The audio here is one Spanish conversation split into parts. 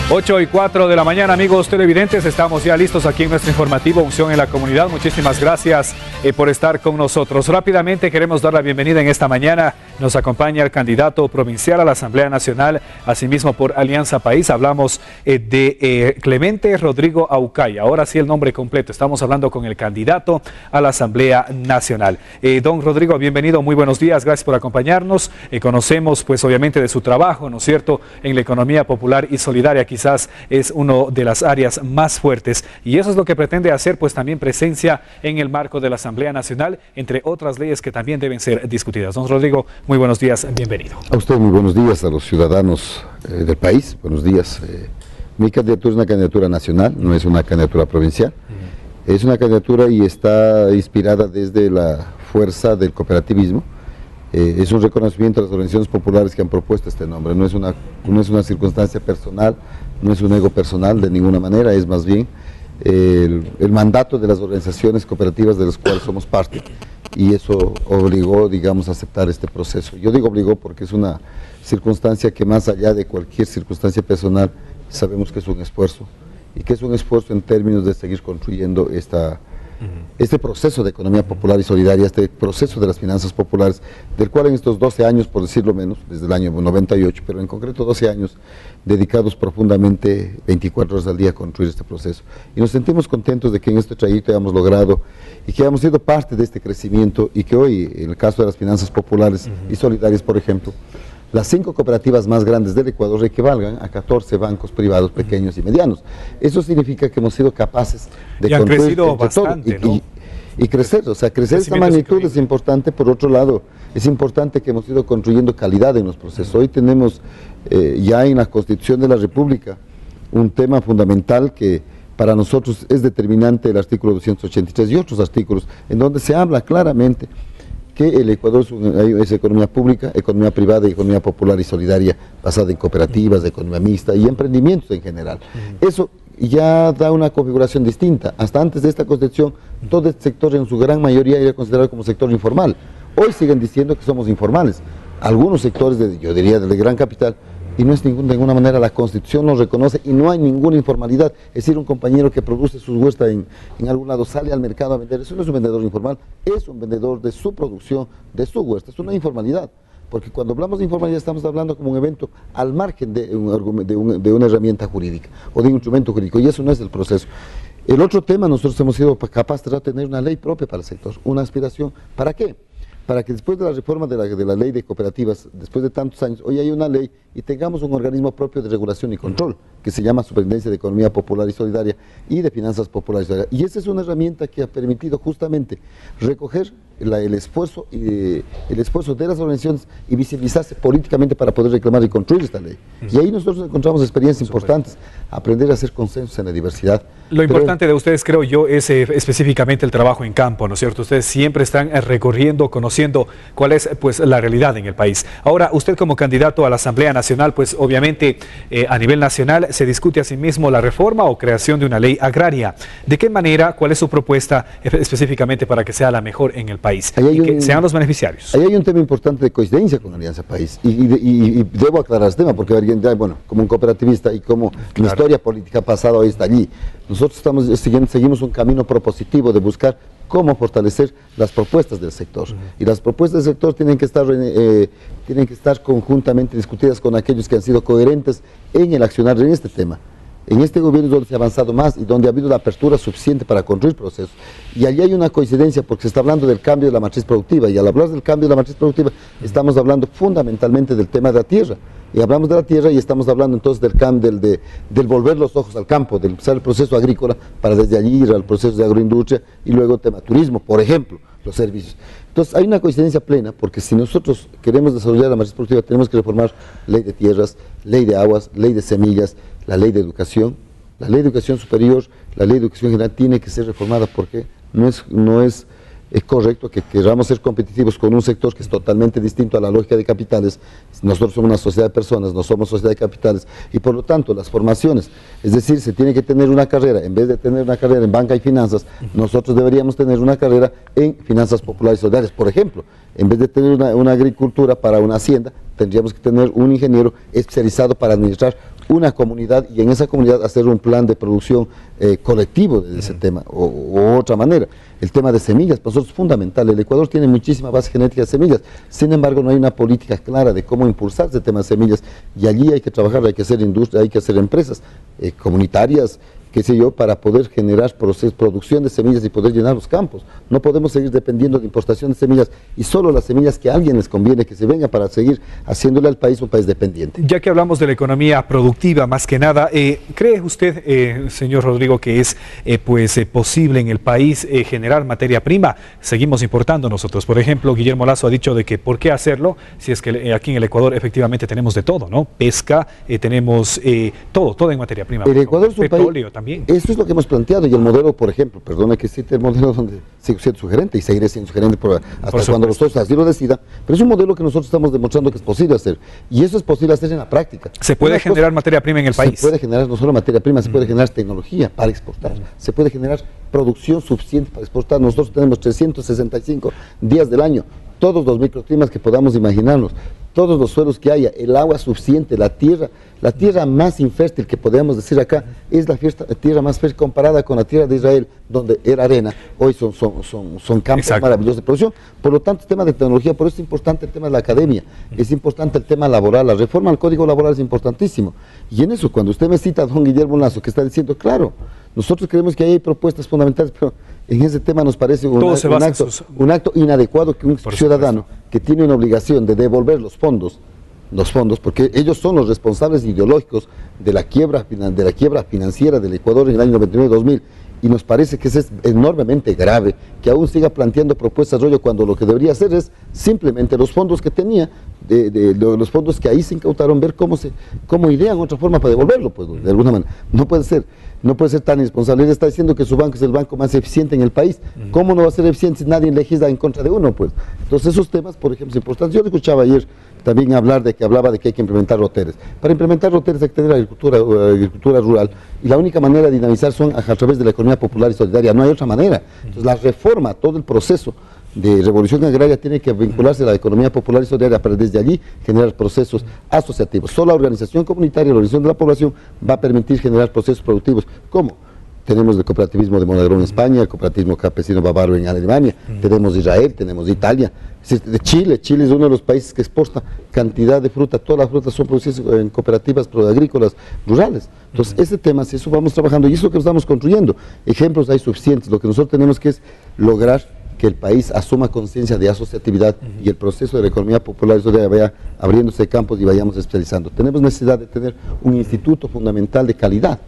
8:04 de la mañana, amigos televidentes, estamos ya listos aquí en nuestro informativo Unción en la Comunidad. Muchísimas gracias por estar con nosotros. Rápidamente queremos dar la bienvenida en esta mañana. Nos acompaña el candidato provincial a la Asamblea Nacional, asimismo por Alianza País. Hablamos de Clemente Rodrigo Aucaya. Ahora sí el nombre completo. Estamos hablando con el candidato a la Asamblea Nacional. Don Rodrigo, bienvenido, muy buenos días, gracias por acompañarnos. Conocemos pues obviamente de su trabajo, ¿no es cierto?, en la economía popular y solidaria. Quizás es una de las áreas más fuertes y eso es lo que pretende hacer, pues también presencia en el marco de la Asamblea Nacional, entre otras leyes que también deben ser discutidas. Don Rodrigo, muy buenos días, bienvenido. A usted muy buenos días, a los ciudadanos del país, buenos días. Mi candidatura es una candidatura nacional, no es una candidatura provincial. Es una candidatura y está inspirada desde la fuerza del cooperativismo. Es un reconocimiento a las organizaciones populares que han propuesto este nombre. No es una circunstancia personal, no es un ego personal de ninguna manera, es más bien el mandato de las organizaciones cooperativas de las cuales somos parte, y eso obligó, digamos, a aceptar este proceso. Yo digo obligó porque es una circunstancia que, más allá de cualquier circunstancia personal, sabemos que es un esfuerzo, y que es un esfuerzo en términos de seguir construyendo este proceso de economía popular y solidaria, este proceso de las finanzas populares, del cual en estos 12 años, por decirlo menos, desde el año 98, pero en concreto 12 años, dedicados profundamente 24 horas al día a construir este proceso. Y nos sentimos contentos de que en este trayecto hayamos logrado y que hayamos sido parte de este crecimiento, y que hoy, en el caso de las finanzas populares y solidarias, por ejemplo, las 5 cooperativas más grandes del Ecuador equivalgan a 14 bancos privados pequeños y medianos. Eso significa que hemos sido capaces de construir, han crecido bastante, ¿no? y crecer, o sea, crecer esta magnitud es importante. Por otro lado, es importante que hemos ido construyendo calidad en los procesos. Hoy tenemos ya en la Constitución de la República un tema fundamental que para nosotros es determinante, el artículo 283 y otros artículos, en donde se habla claramente que el Ecuador es economía pública, economía privada y economía popular y solidaria, basada en cooperativas, de economía mixta y emprendimientos en general. Eso ya da una configuración distinta. Hasta antes de esta concepción, todo este sector en su gran mayoría era considerado como sector informal. Hoy siguen diciendo que somos informales. Algunos sectores, yo diría, del gran capital, y no es de ninguna manera, la Constitución los reconoce y no hay ninguna informalidad. Es decir, un compañero que produce sus huertas en algún lado, sale al mercado a vender, eso no es un vendedor informal, es un vendedor de su producción, de su huerta, es una informalidad. Porque cuando hablamos de informalidad estamos hablando como un evento al margen de una herramienta jurídica o de un instrumento jurídico, y eso no es el proceso. El otro tema, nosotros hemos sido capaces de tener una ley propia para el sector, una aspiración. ¿Para qué? Para que después de la reforma de la ley de cooperativas, después de tantos años, hoy hay una ley y tengamos un organismo propio de regulación y control, que se llama Superintendencia de Economía Popular y Solidaria y de Finanzas Populares y Solidarias. Y esa es una herramienta que ha permitido justamente recoger el esfuerzo de las organizaciones y visibilizarse políticamente para poder reclamar y construir esta ley. Y ahí nosotros encontramos experiencias importantes, aprender a hacer consensos en la diversidad. Lo importante de ustedes, creo yo, es específicamente el trabajo en campo, ¿no es cierto? Ustedes siempre están recorriendo, conociendo cuál es pues la realidad en el país. Ahora, usted como candidato a la Asamblea Nacional, pues obviamente a nivel nacional se discute asimismo la reforma o creación de una ley agraria. ¿De qué manera, cuál es su propuesta específicamente para que sea la mejor en el país y que sean los beneficiarios? Ahí hay un tema importante de coincidencia con Alianza País y debo aclarar este tema porque alguien, bueno, como un cooperativista y como mi historia política pasada hoy está allí. Nosotros seguimos un camino propositivo de buscar cómo fortalecer las propuestas del sector. Y las propuestas del sector tienen que estar conjuntamente discutidas con aquellos que han sido coherentes en el accionar en este tema. En este gobierno es donde se ha avanzado más y donde ha habido la apertura suficiente para construir procesos. Y allí hay una coincidencia porque se está hablando del cambio de la matriz productiva, y al hablar del cambio de la matriz productiva estamos hablando fundamentalmente del tema de la tierra. Y hablamos de la tierra y estamos hablando entonces del cambio, del volver los ojos al campo, del empezar el proceso agrícola para desde allí ir al proceso de agroindustria y luego el tema turismo, por ejemplo, los servicios. Entonces hay una coincidencia plena porque si nosotros queremos desarrollar la matriz productiva tenemos que reformar ley de tierras, ley de aguas, ley de semillas, la ley de educación superior, la ley de educación general tiene que ser reformada porque no es correcto que queramos ser competitivos con un sector que es totalmente distinto a la lógica de capitales. Nosotros somos una sociedad de personas, no somos sociedad de capitales, y por lo tanto las formaciones, es decir, se tiene que tener una carrera, en vez de tener una carrera en banca y finanzas, nosotros deberíamos tener una carrera en finanzas populares y solidarias. Por ejemplo, en vez de tener una agricultura para una hacienda, tendríamos que tener un ingeniero especializado para administrar una comunidad y en esa comunidad hacer un plan de producción colectivo de ese tema, o otra manera. El tema de semillas, para nosotros es fundamental. El Ecuador tiene muchísima base genética de semillas, sin embargo no hay una política clara de cómo impulsar ese tema de semillas, y allí hay que trabajar, hay que hacer industria, hay que hacer empresas comunitarias, qué sé yo, para poder generar producción de semillas y poder llenar los campos. No podemos seguir dependiendo de importación de semillas y solo las semillas que a alguien les conviene que se venga para seguir haciéndole al país un país dependiente. Ya que hablamos de la economía productiva, más que nada, ¿cree usted, señor Rodrigo, que es posible en el país generar materia prima? Seguimos importando nosotros. Por ejemplo, Guillermo Lasso ha dicho de que ¿por qué hacerlo? Si es que aquí en el Ecuador efectivamente tenemos de todo, ¿no? Pesca, tenemos todo en materia prima. El Ecuador es un petróleo país, también. Eso es lo que hemos planteado, y el modelo, por ejemplo, perdona que cite el modelo donde sigo siendo sugerente y seguiré siendo sugerente hasta cuando los socios así lo decidan, pero es un modelo que nosotros estamos demostrando que es posible hacer, y eso es posible hacer en la práctica. ¿Se puede generar materia prima en el país? Se puede generar no solo materia prima, se puede generar tecnología para exportar, se puede generar producción suficiente para exportar. Nosotros tenemos 365 días del año, todos los microclimas que podamos imaginarnos, todos los suelos que haya, el agua suficiente, la tierra más infértil que podemos decir acá, es la tierra más fértil comparada con la tierra de Israel, donde era arena, hoy son campos maravillosos de producción. Por lo tanto, el tema de tecnología, por eso es importante el tema de la academia, es importante el tema laboral, la reforma al Código Laboral es importantísimo. Y en eso, cuando usted me cita a don Guillermo Lasso, que está diciendo, claro, nosotros creemos que hay propuestas fundamentales, pero en ese tema nos parece un acto inadecuado que un ciudadano que tiene una obligación de devolver los fondos, porque ellos son los responsables ideológicos de la quiebra financiera del Ecuador en el año 99-2000, y nos parece que es enormemente grave que aún siga planteando propuestas rollo cuando lo que debería hacer es simplemente los fondos que tenía, los fondos que ahí se incautaron, ver cómo idean otra forma para devolverlo, pues, de alguna manera. No puede ser tan irresponsable. Él está diciendo que su banco es el banco más eficiente en el país. ¿Cómo no va a ser eficiente si nadie legisla en contra de uno? Pues entonces esos temas, por ejemplo, son importantes. Yo le escuchaba ayer también hablaba de que hay que implementar roteres. Para implementar roteres hay que tener agricultura rural, y la única manera de dinamizar son a través de la economía popular y solidaria, no hay otra manera. Entonces la reforma, todo el proceso de revolución agraria tiene que vincularse a la economía popular y solidaria para desde allí generar procesos asociativos. Solo la organización comunitaria, la organización de la población va a permitir generar procesos productivos. ¿Cómo? Tenemos el cooperativismo de Monagrón en España, el cooperativismo campesino bávaro en Alemania, tenemos Israel, tenemos Italia, de Chile es uno de los países que exporta cantidad de fruta, todas las frutas son producidas en cooperativas agrícolas rurales. Entonces, ese tema, si eso vamos trabajando, y eso que estamos construyendo, ejemplos hay suficientes. Lo que nosotros tenemos que es lograr que el país asuma conciencia de asociatividad y el proceso de la economía popular vaya abriéndose campos y vayamos especializando. Tenemos necesidad de tener un instituto fundamental de calidad.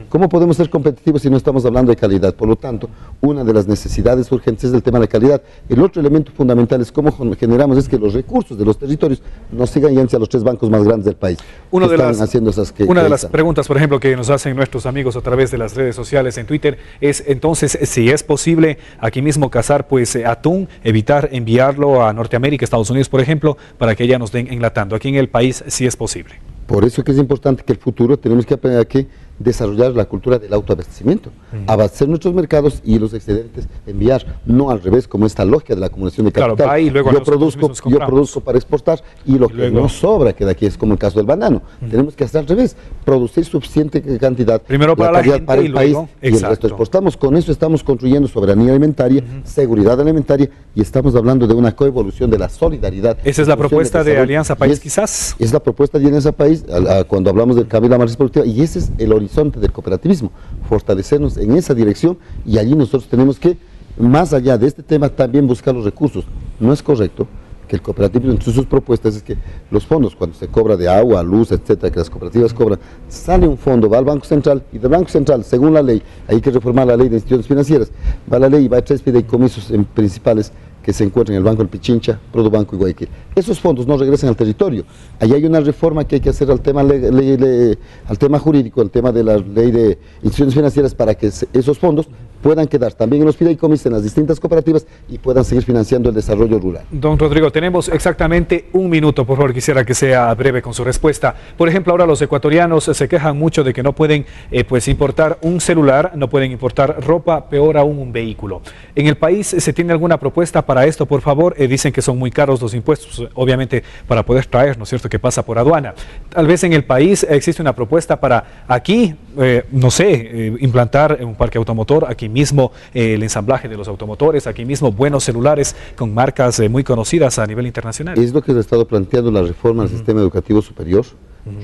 ¿Cómo podemos ser competitivos si no estamos hablando de calidad? Por lo tanto, una de las necesidades urgentes es el tema de la calidad. El otro elemento fundamental es cómo generamos es que los recursos de los territorios no sigan yéndose a los 3 bancos más grandes del país. Una de las preguntas, por ejemplo, que nos hacen nuestros amigos a través de las redes sociales en Twitter es, entonces, si es posible aquí mismo cazar atún, evitar enviarlo a Norteamérica, Estados Unidos, por ejemplo, para que ya nos den enlatando. Aquí en el país sí es posible. Por eso que es importante que el futuro tenemos que aprender a desarrollar la cultura del autoabastecimiento, abastecer nuestros mercados y los excedentes enviar, no al revés, como esta lógica de la acumulación de capital. Claro, y luego yo produzco para exportar y lo que no sobra queda aquí, es como el caso del banano. Tenemos que hacer al revés, producir suficiente cantidad, primero para la gente para el país y el resto exportamos. Con eso estamos construyendo soberanía alimentaria, seguridad alimentaria, y estamos hablando de una coevolución de la solidaridad. Esa es la propuesta de Alianza País, quizás. Es la propuesta de Alianza País cuando hablamos del cambio de la matriz productiva, y ese es el horizonte del cooperativismo, fortalecernos en esa dirección, y allí nosotros tenemos que, más allá de este tema, también buscar los recursos. No es correcto que el cooperativismo, entre sus propuestas, es que los fondos, cuando se cobra de agua, luz, etcétera, que las cooperativas cobran, sale un fondo, va al Banco Central, y del Banco Central, según la ley, hay que reformar la ley de instituciones financieras, va la ley y va a 3 fideicomisos principales que se encuentran en el Banco del Pichincha, Produbanco y Guayaquil. Esos fondos no regresan al territorio. Ahí hay una reforma que hay que hacer al tema jurídico, al tema de la ley de instituciones financieras, para que esos fondos puedan quedar también en los fideicomisos, en las distintas cooperativas y puedan seguir financiando el desarrollo rural. Don Rodrigo, tenemos exactamente un minuto, por favor, quisiera que sea breve con su respuesta. Por ejemplo, ahora los ecuatorianos se quejan mucho de que no pueden pues importar un celular, no pueden importar ropa, peor aún un vehículo. ¿En el país se tiene alguna propuesta para esto, por favor? Dicen que son muy caros los impuestos, obviamente, para poder traer, ¿no es cierto?, que pasa por aduana. Tal vez en el país existe una propuesta para aquí, no sé, implantar un parque automotor, aquí mismo el ensamblaje de los automotores, aquí mismo buenos celulares con marcas muy conocidas a nivel internacional. Es lo que se ha estado planteando la reforma del sistema educativo superior,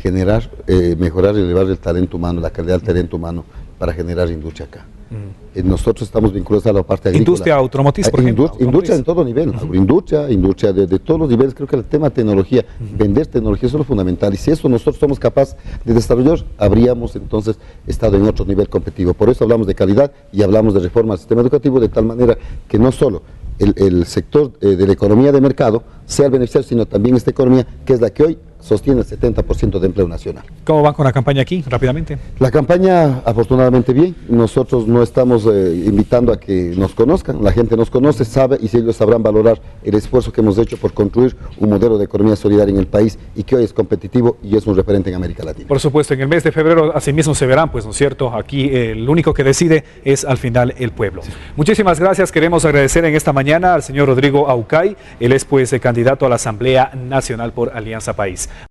generar, mejorar y elevar el talento humano, la calidad del talento humano para generar industria acá. Nosotros estamos vinculados a la parte agrícola. Industria automotriz, por ejemplo. Industria en todo nivel, industria de todos los niveles. Creo que el tema de tecnología, vender tecnología, eso es lo fundamental. Y si eso nosotros somos capaces de desarrollar, habríamos entonces estado en otro nivel competitivo. Por eso hablamos de calidad y hablamos de reforma al sistema educativo, de tal manera que no solo el sector de la economía de mercado sea el beneficiario, sino también esta economía, que es la que hoy sostiene el 70% de empleo nacional. ¿Cómo van con la campaña aquí, rápidamente? La campaña, afortunadamente, bien. Nosotros no estamos invitando a que nos conozcan. La gente nos conoce, sabe, y si ellos sabrán valorar el esfuerzo que hemos hecho por construir un modelo de economía solidaria en el país y que hoy es competitivo y es un referente en América Latina. Por supuesto, en el mes de febrero asimismo se verán, pues, ¿no es cierto? Aquí el único que decide es al final el pueblo. Sí. Muchísimas gracias. Queremos agradecer en esta mañana al señor Rodrigo Aucay. Él es, pues, candidato a la Asamblea Nacional por Alianza País.